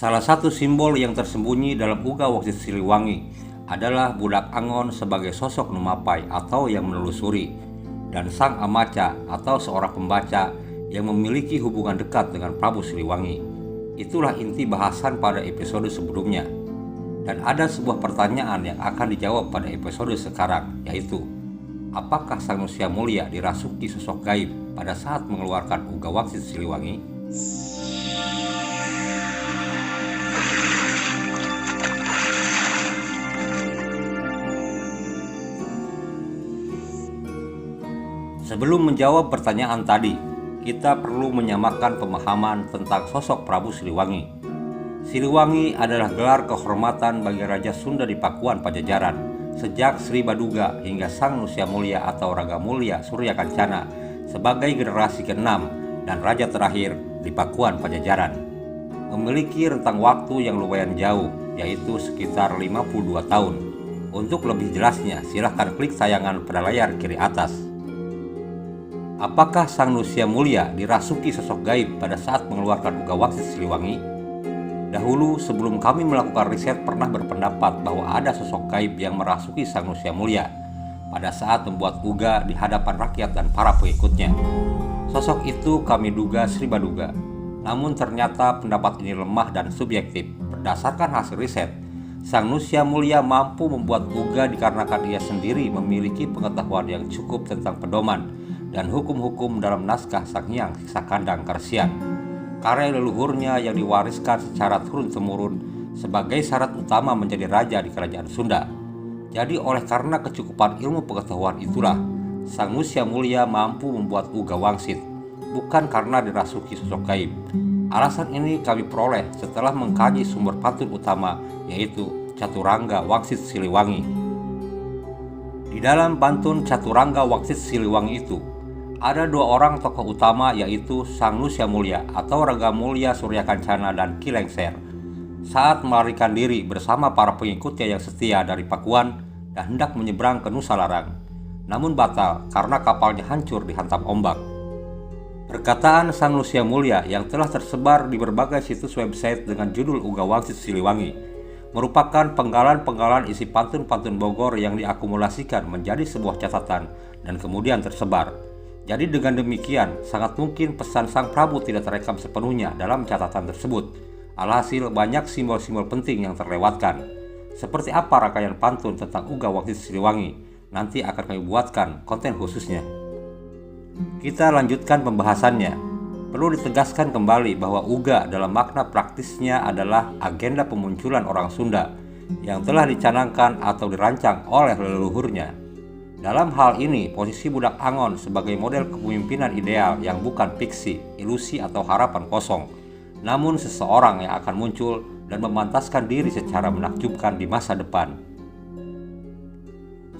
Salah satu simbol yang tersembunyi dalam Uga Waksit Siliwangi adalah Budak Angon sebagai sosok Numapai atau yang menelusuri, dan Sang Amaca atau seorang pembaca yang memiliki hubungan dekat dengan Prabu Siliwangi. Itulah inti bahasan pada episode sebelumnya. Dan ada sebuah pertanyaan yang akan dijawab pada episode sekarang, yaitu apakah Sang Nusia Mulia dirasuki sosok gaib pada saat mengeluarkan Uga Waksit Siliwangi? Sebelum menjawab pertanyaan tadi, kita perlu menyamakan pemahaman tentang sosok Prabu Siliwangi. Siliwangi adalah gelar kehormatan bagi Raja Sunda di Pakuan Pajajaran sejak Sri Baduga hingga Sang Nusia Mulia atau Raga Mulia Surya Kancana sebagai generasi ke-6 dan raja terakhir di Pakuan Pajajaran. Memiliki rentang waktu yang lumayan jauh, yaitu sekitar 52 tahun. Untuk lebih jelasnya, silahkan klik tayangan pada layar kiri atas. Apakah Sang Nusia Mulia dirasuki sosok gaib pada saat mengeluarkan Uga Waksit Siliwangi? Dahulu sebelum kami melakukan riset pernah berpendapat bahwa ada sosok gaib yang merasuki Sang Nusia Mulia pada saat membuat Uga di hadapan rakyat dan para pengikutnya. Sosok itu kami duga Sri Baduga. Namun ternyata pendapat ini lemah dan subjektif. Berdasarkan hasil riset, Sang Nusia Mulia mampu membuat Uga dikarenakan ia sendiri memiliki pengetahuan yang cukup tentang pedoman dan hukum-hukum dalam naskah Sang Hyang Siksa Kandang Karsian, karya leluhurnya yang diwariskan secara turun-temurun sebagai syarat utama menjadi raja di kerajaan Sunda. Jadi oleh karena kecukupan ilmu pengetahuan itulah, Sang Nusia Mulia mampu membuat Uga Wangsit, bukan karena dirasuki sosok gaib. Alasan ini kami peroleh setelah mengkaji sumber pantun utama, yaitu Caturangga Waksit Siliwangi. Di dalam pantun Caturangga Waksit Siliwangi itu, ada dua orang tokoh utama, yaitu Sang Nusia Mulia atau Raga Mulia Surya Kancana dan Ki Lengser saat melarikan diri bersama para pengikutnya yang setia dari Pakuan dan hendak menyeberang ke Nusa Larang, namun batal karena kapalnya hancur dihantam ombak. Perkataan Sang Nusia Mulia yang telah tersebar di berbagai situs website dengan judul Uga Waksit Siliwangi merupakan penggalan-penggalan isi pantun-pantun Bogor yang diakumulasikan menjadi sebuah catatan dan kemudian tersebar. Jadi dengan demikian, sangat mungkin pesan Sang Prabu tidak terekam sepenuhnya dalam catatan tersebut. Alhasil banyak simbol-simbol penting yang terlewatkan. Seperti apa rangkaian pantun tentang Uga Waksit Siliwangi? Nanti akan kami buatkan konten khususnya. Kita lanjutkan pembahasannya. Perlu ditegaskan kembali bahwa Uga dalam makna praktisnya adalah agenda pemunculan orang Sunda yang telah dicanangkan atau dirancang oleh leluhurnya. Dalam hal ini, posisi Budak Angon sebagai model kepemimpinan ideal yang bukan fiksi, ilusi atau harapan kosong, namun seseorang yang akan muncul dan memantaskan diri secara menakjubkan di masa depan.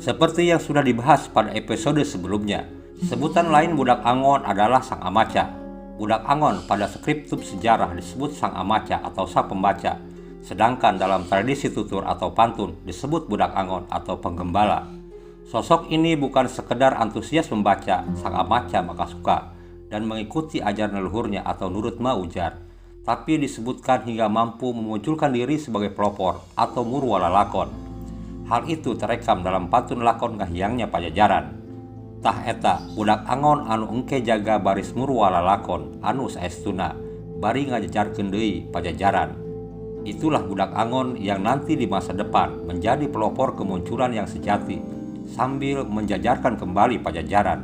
Seperti yang sudah dibahas pada episode sebelumnya, sebutan lain Budak Angon adalah Sang Amaca. Budak Angon pada skriptum sejarah disebut Sang Amaca atau Sang Pembaca, sedangkan dalam tradisi tutur atau pantun disebut Budak Angon atau Penggembala. Sosok ini bukan sekedar antusias membaca Sang Amaca maka suka dan mengikuti ajaran leluhurnya atau nurut maujar, tapi disebutkan hingga mampu memunculkan diri sebagai pelopor atau murwala lakon. Hal itu terekam dalam pantun lakon Ngahyangnya Pajajaran. Tah eta Budak Angon anu engke jaga baris murwala lakon anu saestuna bari ngajajarkeun deui Pajajaran. Itulah Budak Angon yang nanti di masa depan menjadi pelopor kemunculan yang sejati sambil menjajarkan kembali Pajajaran.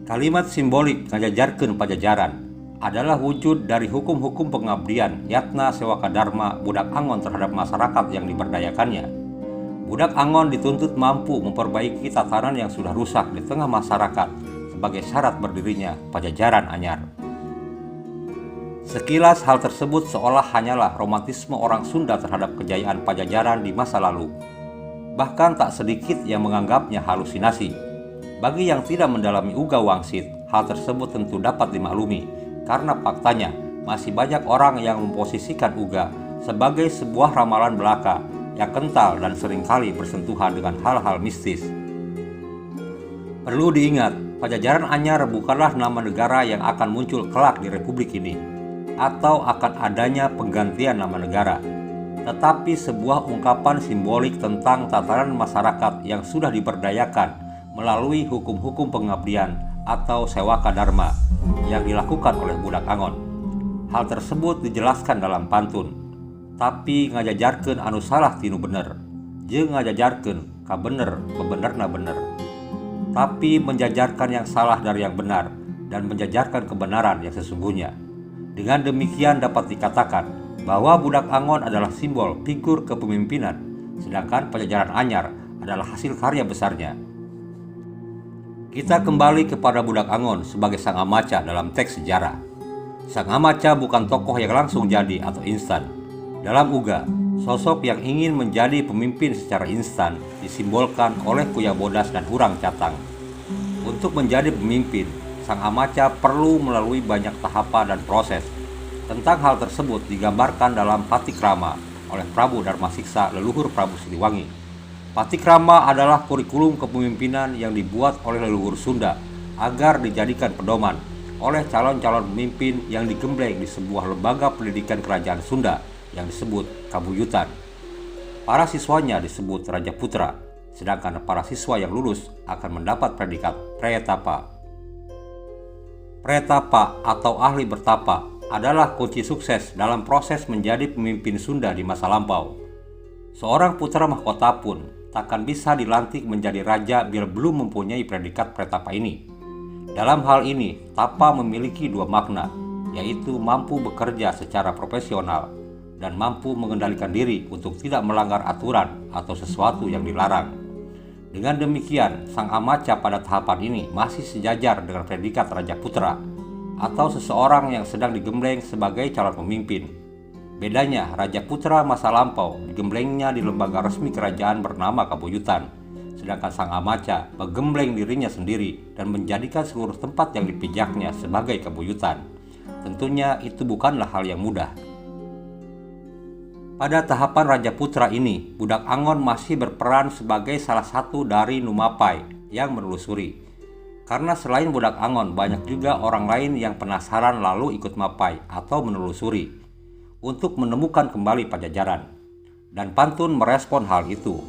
Kalimat simbolik ngajajarkeun Pajajaran adalah wujud dari hukum-hukum pengabdian yatna sewaka dharma Budak Angon terhadap masyarakat yang diberdayakannya. Budak Angon dituntut mampu memperbaiki tatanan yang sudah rusak di tengah masyarakat sebagai syarat berdirinya Pajajaran anyar. Sekilas hal tersebut seolah hanyalah romantisme orang Sunda terhadap kejayaan Pajajaran di masa lalu. Bahkan tak sedikit yang menganggapnya halusinasi. Bagi yang tidak mendalami Uga Wangsit, hal tersebut tentu dapat dimaklumi karena faktanya masih banyak orang yang memposisikan Uga sebagai sebuah ramalan belaka yang kental dan seringkali bersentuhan dengan hal-hal mistis. Perlu diingat, Pajajaran anyar bukanlah nama negara yang akan muncul kelak di republik ini. atau akan adanya penggantian nama negara, tetapi sebuah ungkapan simbolik tentang tatanan masyarakat yang sudah diberdayakan melalui hukum-hukum pengabdian atau sewaka dharma yang dilakukan oleh budak Angon. Hal tersebut dijelaskan dalam pantun, tapi ngajajarkeun anu salah tinu bener, jeung ngajajarkeun ka bener bebenerna bener. Tapi menjajarkan yang salah dari yang benar dan menjajarkan kebenaran yang sesungguhnya. Dengan demikian dapat dikatakan bahwa budak Angon adalah simbol figur kepemimpinan, sedangkan Pajajaran Anyar adalah hasil karya besarnya. Kita kembali kepada budak Angon sebagai sang amaca dalam teks sejarah. Sang amaca bukan tokoh yang langsung jadi atau instan. Dalam uga, sosok yang ingin menjadi pemimpin secara instan disimbolkan oleh Kuya Bodas dan Hurang Catang. Untuk menjadi pemimpin, sang amaca perlu melalui banyak tahapan dan proses. Tentang hal tersebut digambarkan dalam Patikrama oleh Prabu Darmasiksa, leluhur Prabu Siliwangi. Patikrama adalah kurikulum kepemimpinan yang dibuat oleh leluhur Sunda agar dijadikan pedoman oleh calon-calon pemimpin yang digembleng di sebuah lembaga pendidikan kerajaan Sunda yang disebut Kabuyutan. Para siswanya disebut Raja Putra, sedangkan para siswa yang lulus akan mendapat predikat Pretapa. Pretapa atau ahli bertapa adalah kunci sukses dalam proses menjadi pemimpin Sunda di masa lampau. Seorang putra mahkota pun takkan bisa dilantik menjadi raja bila belum mempunyai predikat pretapa ini. Dalam hal ini, tapa memiliki dua makna, yaitu mampu bekerja secara profesional dan mampu mengendalikan diri untuk tidak melanggar aturan atau sesuatu yang dilarang. Dengan demikian, sang amaca pada tahapan ini masih sejajar dengan predikat Raja Putra atau seseorang yang sedang digembleng sebagai calon pemimpin. Bedanya, Raja Putra masa lampau digemblengnya di lembaga resmi kerajaan bernama Kabuyutan, sedangkan sang amaca menggembleng dirinya sendiri dan menjadikan seluruh tempat yang dipijaknya sebagai Kabuyutan. Tentunya itu bukanlah hal yang mudah. Pada tahapan Raja Putra ini, budak Angon masih berperan sebagai salah satu dari Numapai yang menelusuri. Karena selain budak Angon, banyak juga orang lain yang penasaran lalu ikut mapai atau menelusuri untuk menemukan kembali Pajajaran. Dan pantun merespon hal itu.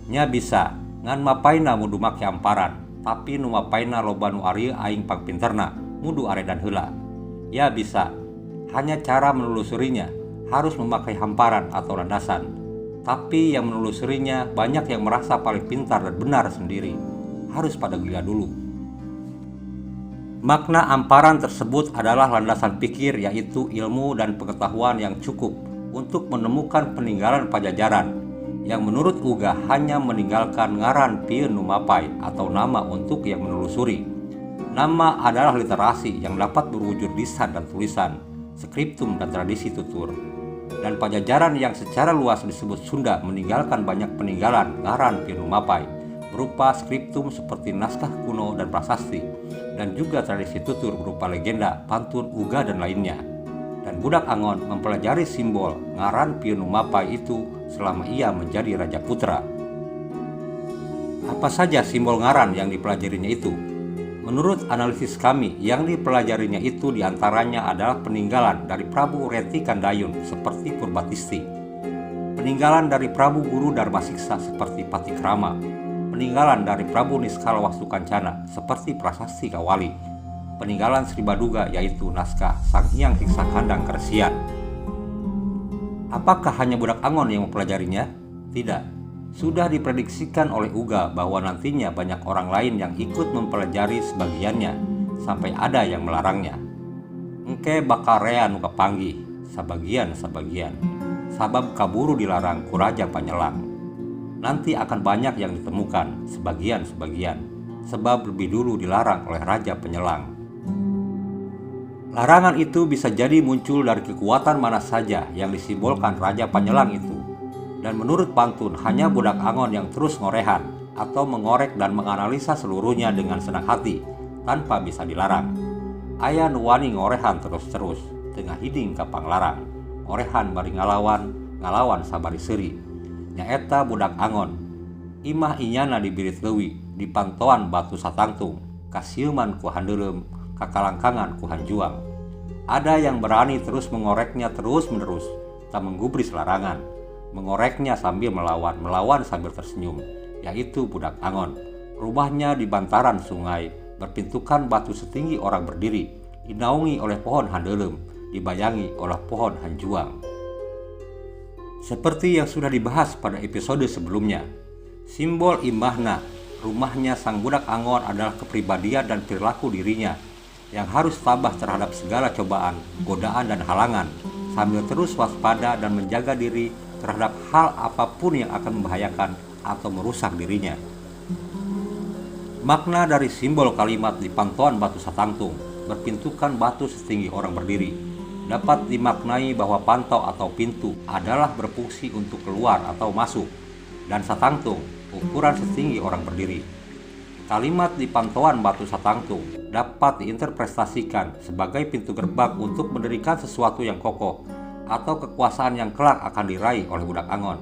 Nya bisa, ngan mapaina mudu make amparan, tapi nu mapaina loba nu arieu aing pangpinterna, mudu aredan heula. Ya bisa, hanya cara menelusurinya harus memakai hamparan atau landasan. Tapi yang menelusurinya banyak yang merasa paling pintar dan benar sendiri. Harus pada gila dulu. Makna amparan tersebut adalah landasan pikir, yaitu ilmu dan pengetahuan yang cukup untuk menemukan peninggalan Pajajaran yang menurut uga hanya meninggalkan ngaran pieun nu mapai atau nama untuk yang menelusuri. Nama adalah literasi yang dapat berwujud lisan dan tulisan, skriptum dan tradisi tutur. Dan Pajajaran yang secara luas disebut Sunda meninggalkan banyak peninggalan ngaran pieun nu mapai berupa skriptum seperti naskah kuno dan prasasti, dan juga tradisi tutur berupa legenda, pantun, uga, dan lainnya. Dan budak Angon mempelajari simbol ngaran pieun nu mapai itu selama ia menjadi Raja Putra. Apa saja simbol ngaran yang dipelajarinya itu? Menurut analisis kami, yang dipelajarinya itu diantaranya adalah peninggalan dari Prabu Reti Kandayun seperti Purbatisti, peninggalan dari Prabu Guru Darmasiksa seperti Patikrama, peninggalan dari Prabu Niskala Wastukancana seperti Prasasti Kawali, peninggalan Sri Baduga yaitu naskah Sang Hyang Hiksa Kandang Keresian. Apakah hanya budak Angon yang mempelajarinya? Tidak. Sudah diprediksikan oleh uga bahwa nantinya banyak orang lain yang ikut mempelajari sebagiannya, sampai ada yang melarangnya. Engke bakal rea nu kapanggih, sabagian, sabab kaburu dilarang ku Raja Panyelang. Nanti akan banyak yang ditemukan, sebagian, sebab lebih dulu dilarang oleh Raja Penyelang. Larangan itu bisa jadi muncul dari kekuatan mana saja yang disimbolkan Raja Panyelang itu. Dan menurut pantun, hanya budak Angon yang terus ngorehan atau mengorek dan menganalisa seluruhnya dengan senang hati, tanpa bisa dilarang. Aya nu wani ngorehan terus-terus, tengah hiding kapang larang. Ngorehan bari ngalawan sabari seuri. Nyaeta budak Angon, imah inyana di birit leuwih, di pantauan batu satangtung, kasieuman ku handeurem, kakalangkangan ku hanjuang. Ada yang berani terus mengoreknya terus-menerus, tak menggubris larangan, mengoreknya sambil melawan sambil tersenyum, yaitu Budak Angon. Rumahnya di bantaran sungai, berpintukan batu setinggi orang berdiri, dinaungi oleh pohon handelem, dibayangi oleh pohon hanjuang. Seperti yang sudah dibahas pada episode sebelumnya, simbol Imahna, rumahnya sang Budak Angon adalah kepribadian dan perilaku dirinya yang harus tabah terhadap segala cobaan, godaan dan halangan, sambil terus waspada dan menjaga diri terhadap hal apapun yang akan membahayakan atau merusak dirinya. Makna dari simbol kalimat di pantauan batu Satangtung, berpintukan batu setinggi orang berdiri, dapat dimaknai bahwa pantau atau pintu adalah berfungsi untuk keluar atau masuk, dan Satangtung ukuran setinggi orang berdiri. Kalimat di pantauan batu Satangtung dapat diinterpretasikan sebagai pintu gerbang untuk mendirikan sesuatu yang kokoh atau kekuasaan yang kelak akan diraih oleh Budak Angon.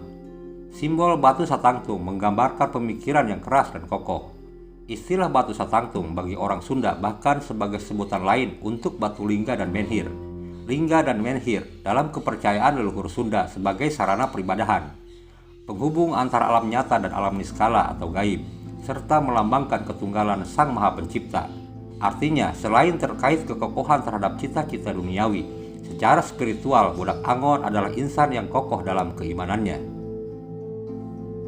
Simbol batu Satangtung menggambarkan pemikiran yang keras dan kokoh. Istilah batu Satangtung bagi orang Sunda bahkan sebagai sebutan lain untuk batu lingga dan menhir. Lingga dan menhir dalam kepercayaan leluhur Sunda sebagai sarana peribadahan, penghubung antara alam nyata dan alam niskala atau gaib, serta melambangkan ketunggalan Sang Maha Pencipta. Artinya, selain terkait kekokohan terhadap cita-cita duniawi, secara spiritual Budak Angon adalah insan yang kokoh dalam keimanannya.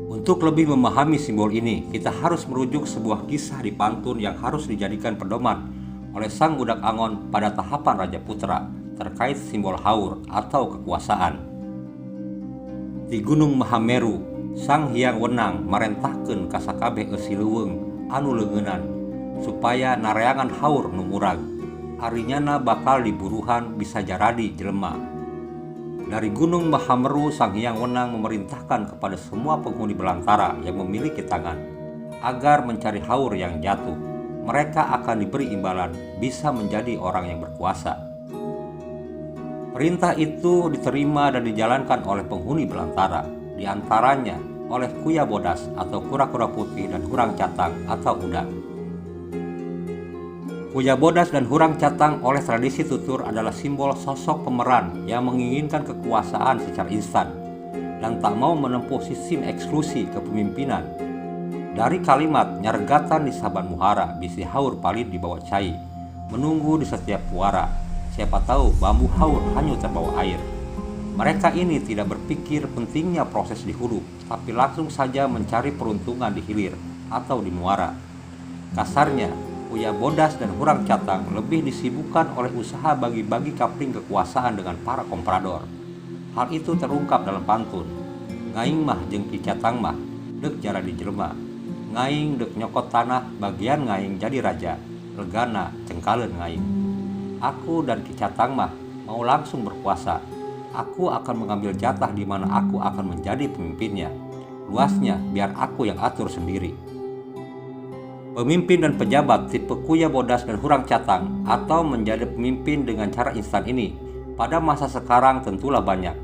Untuk lebih memahami simbol ini, kita harus merujuk sebuah kisah di pantun yang harus dijadikan pedoman oleh sang Budak Angon pada tahapan Raja Putra terkait simbol haur atau kekuasaan. Di Gunung Mahameru, Sang Hyang Wenang marentahkeun ka sakabeh eusi leuweung anu leungeunnan supaya nareangan haur nu murag, arinyana bakal diburuhan bisa jaradi jelema. Dari Gunung Mahameru, Sang Hyang Wenang memerintahkan kepada semua penghuni belantara yang memiliki tangan agar mencari haur yang jatuh. Mereka akan diberi imbalan bisa menjadi orang yang berkuasa. Perintah itu diterima dan dijalankan oleh penghuni belantara, di antaranya oleh Kuya Bodas atau kura-kura putih dan hurang catang atau udang. Kuya Bodas dan hurang catang oleh tradisi tutur adalah simbol sosok pemeran yang menginginkan kekuasaan secara instan dan tak mau menempuh sistem eksklusi kepemimpinan. Dari kalimat nyargatan di saban muhara bisi haur palid di bawah cai, menunggu di setiap puara, siapa tahu bambu haur hanyut terbawa air. Mereka ini tidak berpikir pentingnya proses di hulu, tapi langsung saja mencari peruntungan di hilir atau di muara. Kasarnya, Kuya Bodas dan hurang catang lebih disibukkan oleh usaha bagi-bagi kapling kekuasaan dengan para komprador. Hal itu terungkap dalam pantun. Ngaing mah jeung Ki Catang mah deuk jara di jelema. Ngaing deuk nyokot tanah bagian ngaing jadi raja. Legana cengkaleun ngaing. Aku dan Ki Catang mah mau langsung berkuasa. Aku akan mengambil jatah di mana aku akan menjadi pemimpinnya. Luasnya biar aku yang atur sendiri. Pemimpin dan pejabat tipe Kuya Bodas dan hurang catang atau menjadi pemimpin dengan cara instan ini pada masa sekarang tentulah banyak.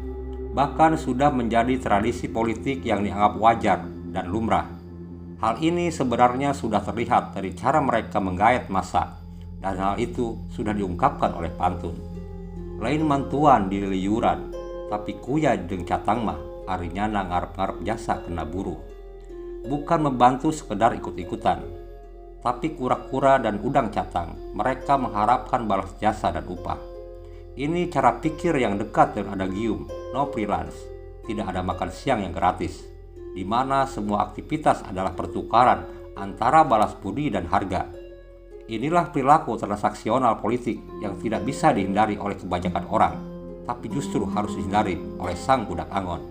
Bahkan sudah menjadi tradisi politik yang dianggap wajar dan lumrah. Hal ini sebenarnya sudah terlihat dari cara mereka menggait massa, dan hal itu sudah diungkapkan oleh pantun. Lain mantuan di liliuran, tapi kuya jeung catang mah arinyana ngarep-ngarep jasa kena buruh. Bukan membantu sekedar ikut-ikutan, tapi kura-kura dan udang catang mereka mengharapkan balas jasa dan upah. Ini cara pikir yang dekat dengan adagium no freelance, tidak ada makan siang yang gratis, di mana semua aktivitas adalah pertukaran antara balas budi dan harga. Inilah perilaku transaksional politik yang tidak bisa dihindari oleh kebanyakan orang, tapi justru harus dihindari oleh sang Budak Angon.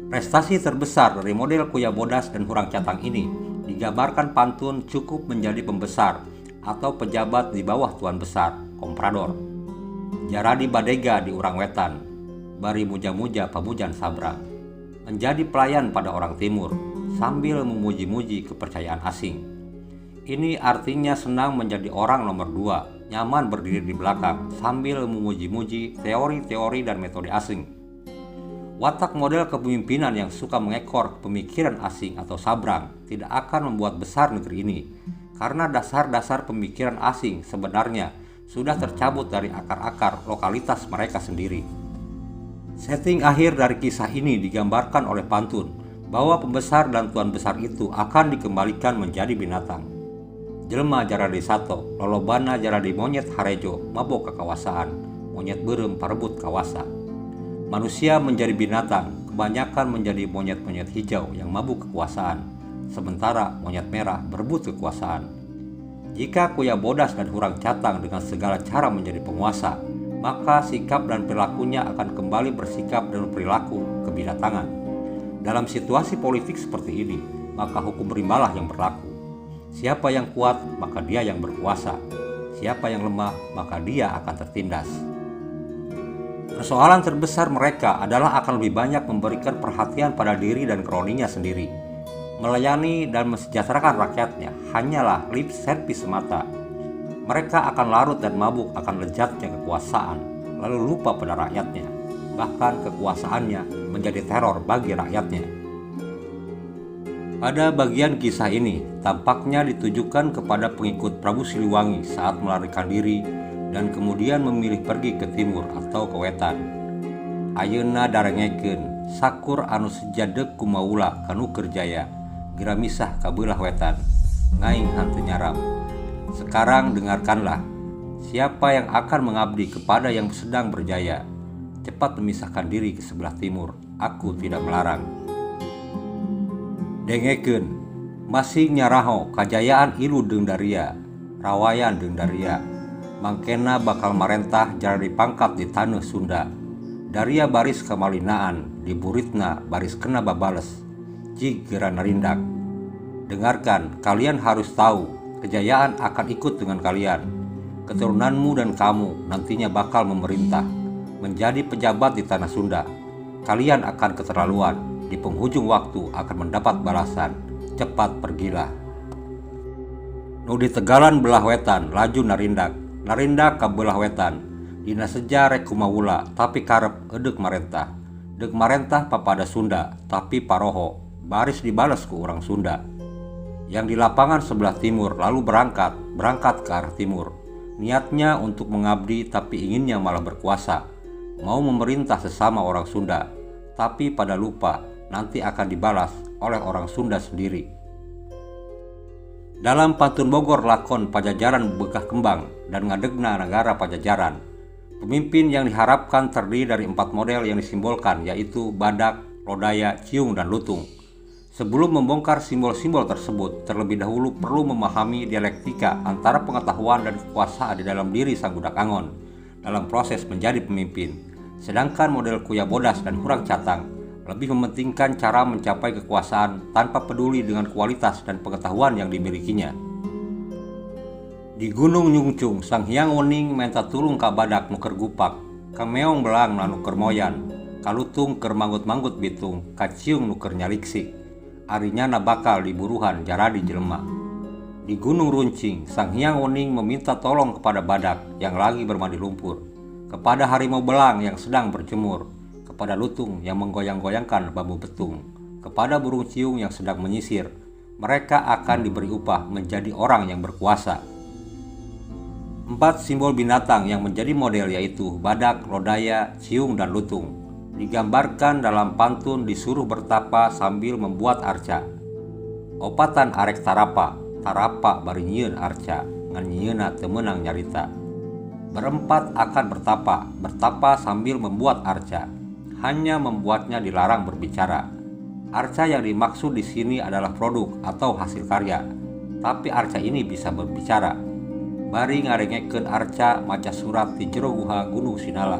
Prestasi terbesar dari model Kuya Bodas dan hurang catang ini digambarkan pantun cukup menjadi pembesar atau pejabat di bawah tuan besar, komprador. Jaradi badega di urang wetan, bari muja-muja pamujan sabrang. Menjadi pelayan pada orang timur, sambil memuji-muji kepercayaan asing. Ini artinya senang menjadi orang nomor 2, nyaman berdiri di belakang, sambil memuji-muji teori-teori dan metode asing. Watak model kepemimpinan yang suka mengekor pemikiran asing atau sabrang tidak akan membuat besar negeri ini, karena dasar-dasar pemikiran asing sebenarnya sudah tercabut dari akar-akar lokalitas mereka sendiri. Setting akhir dari kisah ini digambarkan oleh pantun bahwa pembesar dan tuan besar itu akan dikembalikan menjadi binatang. Jelma jaradi sato, lolobana jaradi monyet harejo, mabok kekawasaan, monyet berem parebut kawasa. Manusia menjadi binatang, kebanyakan menjadi monyet-monyet hijau yang mabuk kekuasaan, sementara monyet merah berebut kekuasaan. Jika kuya bodas dan hurang catang dengan segala cara menjadi penguasa, maka sikap dan perilakunya akan kembali bersikap dan perilaku kebinatangan. Dalam situasi politik seperti ini, maka hukum rimbalah yang berlaku. Siapa yang kuat, maka dia yang berkuasa. Siapa yang lemah, maka dia akan tertindas. Persoalan terbesar mereka adalah akan lebih banyak memberikan perhatian pada diri dan kroninya sendiri. Melayani dan mensejahterakan rakyatnya hanyalah lip service semata. Mereka akan larut dan mabuk akan lezatnya kekuasaan, lalu lupa pada rakyatnya. Bahkan kekuasaannya menjadi teror bagi rakyatnya. Pada bagian kisah ini, tampaknya ditujukan kepada pengikut Prabu Siliwangi saat melarikan diri dan kemudian memilih pergi ke timur atau ke wetan. Ayeuna darengekeun sakur anu sejadeg kumaula kanu kerjaya, gira misah ka beulah wetan, ngaing hanteu nyaram. Sekarang dengarkanlah, siapa yang akan mengabdi kepada yang sedang berjaya, cepat memisahkan diri ke sebelah timur, aku tidak melarang. Dengekeun, masih nyaraho kajayaan ilu deung daria, rawayan deung daria, mangkena bakal marentah jaradi pangkat di taneuh Sunda. Daria baris kamalinaan, di buritna baris kena babales, jig geura narindak. Dengarkan, kalian harus tahu, kejayaan akan ikut dengan kalian. Keturunanmu dan kamu nantinya bakal memerintah, menjadi pejabat di tanah Sunda. Kalian akan keterlaluan, di penghujung waktu akan mendapat balasan. Cepat pergilah. Nu di tegalan belah wetan, laju narindak. Narindak ka belah wetan, dina seja rek kumaula, tapi karep edeg marentah. Deg marentah papada Sunda, tapi paroho, baris dibales ku orang Sunda. Yang di lapangan sebelah timur lalu berangkat ke arah timur. Niatnya untuk mengabdi tapi inginnya malah berkuasa. Mau memerintah sesama orang Sunda, tapi pada lupa nanti akan dibalas oleh orang Sunda sendiri. Dalam pantun Bogor lakon Pajajaran Begah Kembang dan Ngadegna Negara Pajajaran, pemimpin yang diharapkan terdiri dari 4 model yang disimbolkan, yaitu badak, lodaya, ciung, dan lutung. Sebelum membongkar simbol-simbol tersebut, terlebih dahulu perlu memahami dialektika antara pengetahuan dan kekuasaan di dalam diri sang budak Angon dalam proses menjadi pemimpin. Sedangkan model Kuya Bodas dan Hurang Catang lebih mementingkan cara mencapai kekuasaan tanpa peduli dengan kualitas dan pengetahuan yang dimilikinya. Di Gunung Nyungcung, Sang Hyang Wening minta tulung ka badak nuker gupak, ka meong belang nuker moyan, ka lutung keur manggut-manggut bitung, ka ciung nuker nyaliksik. Arinyana bakal diburuhan jaradi jelema. Di Gunung Runcing, Sang Hyang Wening meminta tolong kepada badak yang lagi bermandi lumpur, kepada harimau belang yang sedang berjemur, kepada lutung yang menggoyang-goyangkan bambu betung, kepada burung ciung yang sedang menyisir. Mereka akan diberi upah menjadi orang yang berkuasa. 4 simbol binatang yang menjadi model yaitu badak, lodaya, ciung, dan lutung digambarkan dalam pantun disuruh bertapa sambil membuat arca. Opatan arek tarapa, tarapa bari nyieun arca, ngan nyieunna teu meunang nyarita. Berempat akan bertapa sambil membuat arca. Hanya membuatnya dilarang berbicara. Arca yang dimaksud di sini adalah produk atau hasil karya, tapi arca ini bisa berbicara. Bari ngarengekeun arca maca surat di jero guha Gunung Sinala,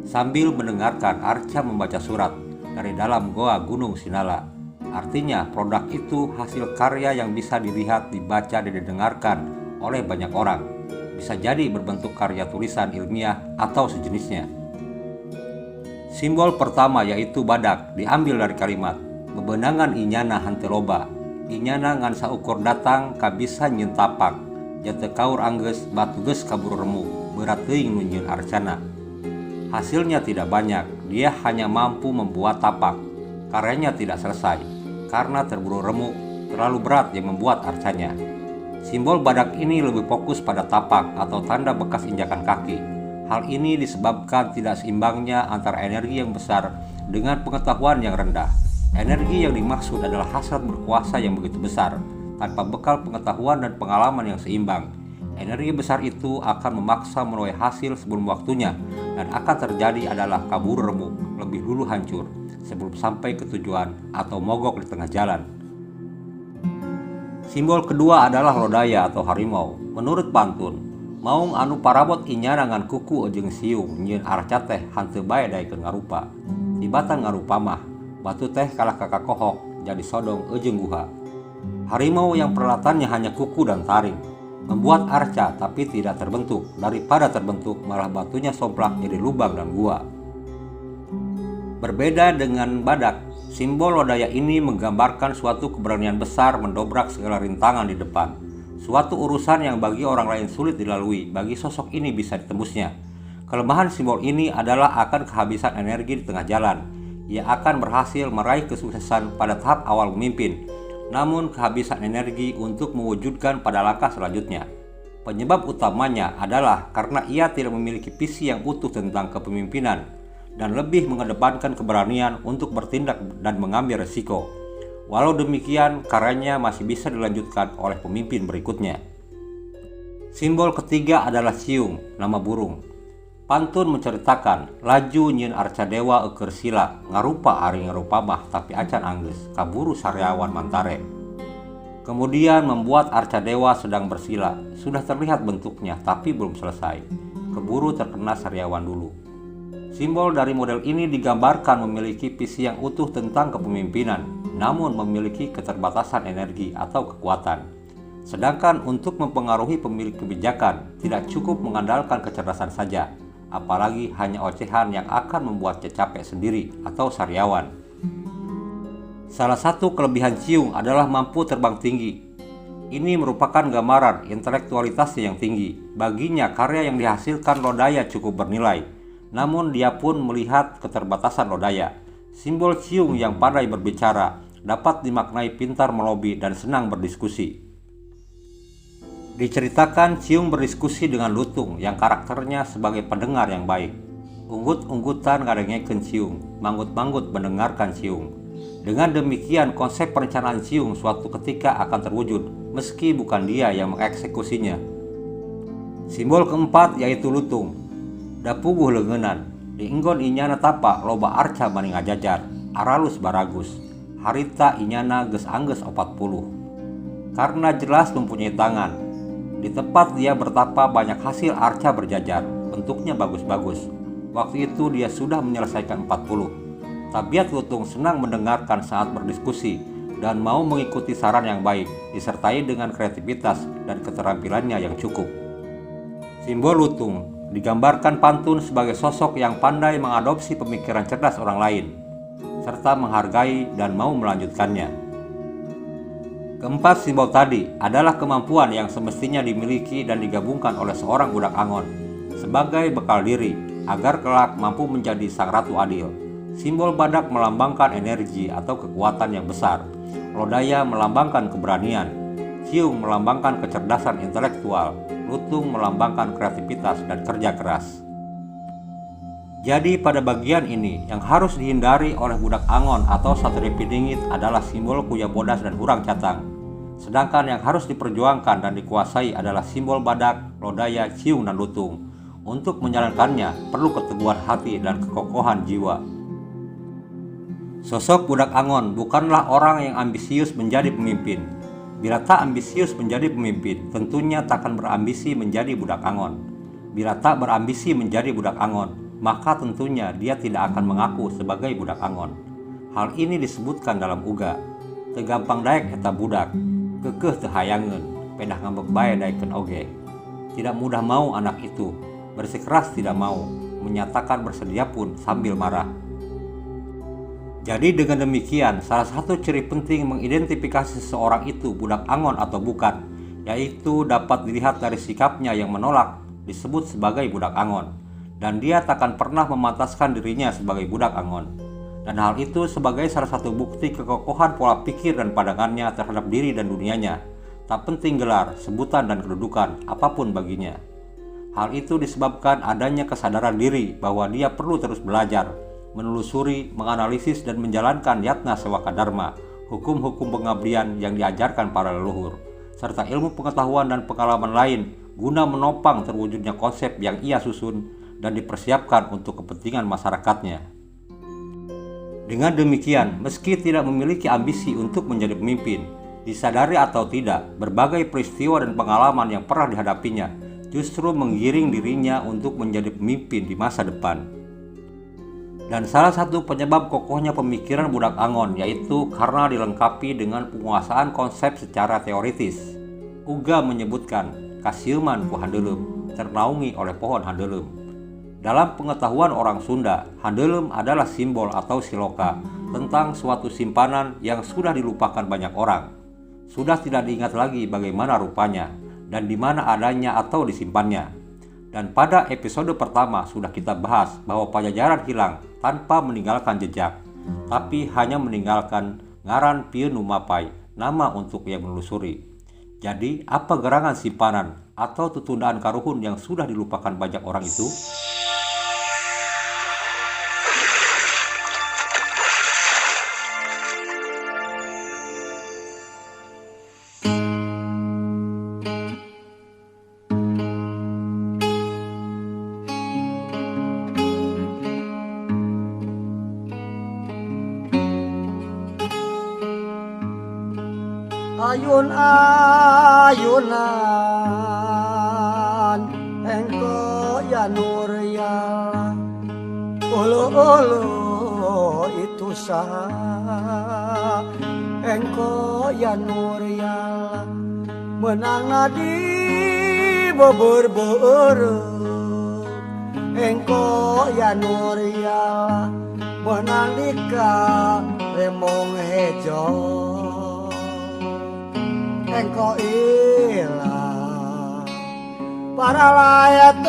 sambil mendengarkan arca membaca surat dari dalam goa Gunung Sinala. Artinya produk itu hasil karya yang bisa dilihat, dibaca, dan didengarkan oleh banyak orang. Bisa jadi berbentuk karya tulisan ilmiah atau sejenisnya. Simbol pertama yaitu badak diambil dari kalimat bebenangan inyana hante loba, inyana ngan saukur datang kabisa nyieun tapak, jate kaur anggeus batu geus kaburu remuk, berat teuing nu nyieun arcana. Hasilnya tidak banyak, dia hanya mampu membuat tapak. Karyanya tidak selesai karena terburu remuk, terlalu berat yang membuat arcanya. Simbol badak ini lebih fokus pada tapak atau tanda bekas injakan kaki. Hal ini disebabkan tidak seimbangnya antara energi yang besar dengan pengetahuan yang rendah. Energi yang dimaksud adalah hasrat berkuasa yang begitu besar, tanpa bekal pengetahuan dan pengalaman yang seimbang. Energi besar itu akan memaksa menuai hasil sebelum waktunya, dan akan terjadi adalah kabur remuk, lebih dulu hancur, sebelum sampai ke tujuan atau mogok di tengah jalan. Simbol kedua adalah lodaya atau harimau. Menurut pantun, maung anu parabot inyana ngan kuku ojeng siung nyieun arca teh hanteu bae daekeun ngarupa. Tibatan ngarupa mah, batu teh kalah kakak kohok jadi sodong ojeng guha. Harimau yang peralatannya hanya kuku dan taring membuat arca tapi tidak terbentuk. Daripada terbentuk malah batunya somplak jadi lubang dan gua. Berbeda dengan badak, simbol lodaya ini menggambarkan suatu keberanian besar mendobrak segala rintangan di depan. Suatu urusan yang bagi orang lain sulit dilalui, bagi sosok ini bisa ditembusnya. Kelemahan simbol ini adalah akan kehabisan energi di tengah jalan. Ia akan berhasil meraih kesuksesan pada tahap awal memimpin, namun kehabisan energi untuk mewujudkan pada langkah selanjutnya. Penyebab utamanya adalah karena ia tidak memiliki visi yang utuh tentang kepemimpinan, dan lebih mengedepankan keberanian untuk bertindak dan mengambil resiko. Walau demikian, karyanya masih bisa dilanjutkan oleh pemimpin berikutnya. Simbol ketiga adalah ciung, nama burung. Pantun menceritakan, laju nyieun arca dewa eukeur sila, ngarupa ari ngarupa mah tapi acan anggeus, kaburu saryawan mantare. Kemudian membuat arca dewa sedang bersila, sudah terlihat bentuknya tapi belum selesai, keburu terkena saryawan dulu. Simbol dari model ini digambarkan memiliki visi yang utuh tentang kepemimpinan, namun memiliki keterbatasan energi atau kekuatan. Sedangkan untuk mempengaruhi pemilik kebijakan, tidak cukup mengandalkan kecerdasan saja, apalagi hanya ocehan yang akan membuatnya capek sendiri atau sariawan. Salah satu kelebihan ciung adalah mampu terbang tinggi. Ini merupakan gambaran intelektualitasnya yang tinggi. Baginya karya yang dihasilkan lodaya cukup bernilai. Namun dia pun melihat keterbatasan lodaya. Simbol ciung yang pandai berbicara dapat dimaknai pintar melobi dan senang berdiskusi. Diceritakan ciung berdiskusi dengan lutung yang karakternya sebagai pendengar yang baik. Unggut-unggutan ngadengekeun ciung, manggut-manggut mendengarkan ciung. Dengan demikian konsep perencanaan ciung suatu ketika akan terwujud meski bukan dia yang mengeksekusinya. Simbol keempat yaitu lutung. Da puguh leungeunnan, dienggon inyana tapak loba arca mani ngajajar, aralus baragus, harita inyana geus anggeus 40. Karena jelas mempunyai tangan, di tempat dia bertapa banyak hasil arca berjajar, bentuknya bagus-bagus. Waktu itu dia sudah menyelesaikan 40. Tabiat lutung senang mendengarkan saat berdiskusi dan mau mengikuti saran yang baik, disertai dengan kreativitas dan keterampilannya yang cukup. Simbol lutung digambarkan pantun sebagai sosok yang pandai mengadopsi pemikiran cerdas orang lain, serta menghargai dan mau melanjutkannya. Keempat simbol tadi adalah kemampuan yang semestinya dimiliki dan digabungkan oleh seorang budak angon sebagai bekal diri agar kelak mampu menjadi sang ratu adil. Simbol badak melambangkan energi atau kekuatan yang besar, lodaya melambangkan keberanian, ciung melambangkan kecerdasan intelektual, lutung melambangkan kreativitas dan kerja keras. Jadi pada bagian ini yang harus dihindari oleh budak angon atau satria pidingit adalah simbol kuya bodas dan hurang catang. Sedangkan yang harus diperjuangkan dan dikuasai adalah simbol badak, lodaya, ciung dan lutung. Untuk menjalankannya perlu keteguhan hati dan kekokohan jiwa. Sosok budak angon bukanlah orang yang ambisius menjadi pemimpin. Bila tak ambisius menjadi pemimpin, tentunya takkan berambisi menjadi budak angon. Bila tak berambisi menjadi budak angon, maka tentunya dia tidak akan mengaku sebagai budak angon. Hal ini disebutkan dalam uga. Teu gampang daek eta budak, keukeuh teu hayangeun, pedah ngambek bae daekeun oge. Tidak mudah mau anak itu, bersikeras tidak mau, menyatakan bersedia pun sambil marah. Jadi dengan demikian, salah satu ciri penting mengidentifikasi seseorang itu budak angon atau bukan, yaitu dapat dilihat dari sikapnya yang menolak disebut sebagai budak angon, dan dia takkan pernah memantaskan dirinya sebagai budak angon. Dan hal itu sebagai salah satu bukti kekokohan pola pikir dan pandangannya terhadap diri dan dunianya. tak penting gelar, sebutan dan kedudukan apapun baginya. Hal itu disebabkan adanya kesadaran diri bahwa dia perlu terus belajar, menelusuri, menganalisis dan menjalankan yatna sewaka dharma, hukum-hukum pengabdian yang diajarkan para leluhur, serta ilmu pengetahuan dan pengalaman lain guna menopang terwujudnya konsep yang ia susun dan dipersiapkan untuk kepentingan masyarakatnya. Dengan demikian, meski tidak memiliki ambisi untuk menjadi pemimpin, disadari atau tidak, berbagai peristiwa dan pengalaman yang pernah dihadapinya justru menggiring dirinya untuk menjadi pemimpin di masa depan. Dan salah satu penyebab kokohnya pemikiran Budak Angon yaitu karena dilengkapi dengan penguasaan konsep secara teoritis. Uga menyebutkan kasieuman ku handeulem ternaungi oleh pohon handeulem. Dalam pengetahuan orang Sunda, handeulem adalah simbol atau siloka tentang suatu simpanan yang sudah dilupakan banyak orang. Sudah tidak diingat lagi bagaimana rupanya dan di mana adanya atau disimpannya. Dan pada episode pertama sudah kita bahas bahwa Pajajaran hilang tanpa meninggalkan jejak, tapi hanya meninggalkan ngaran pieun nu mapai, nama untuk yang menelusuri. Jadi, apa gerangan simpanan atau tutundaan karuhun yang sudah dilupakan banyak orang itu? Ayun-ayunan engko ya Nuryal, ulu-ulu itu saha engko ya Nuryal, menang di beber-beureuh engko ya Nuryal, menang di ka remong hejo engko ilang para layat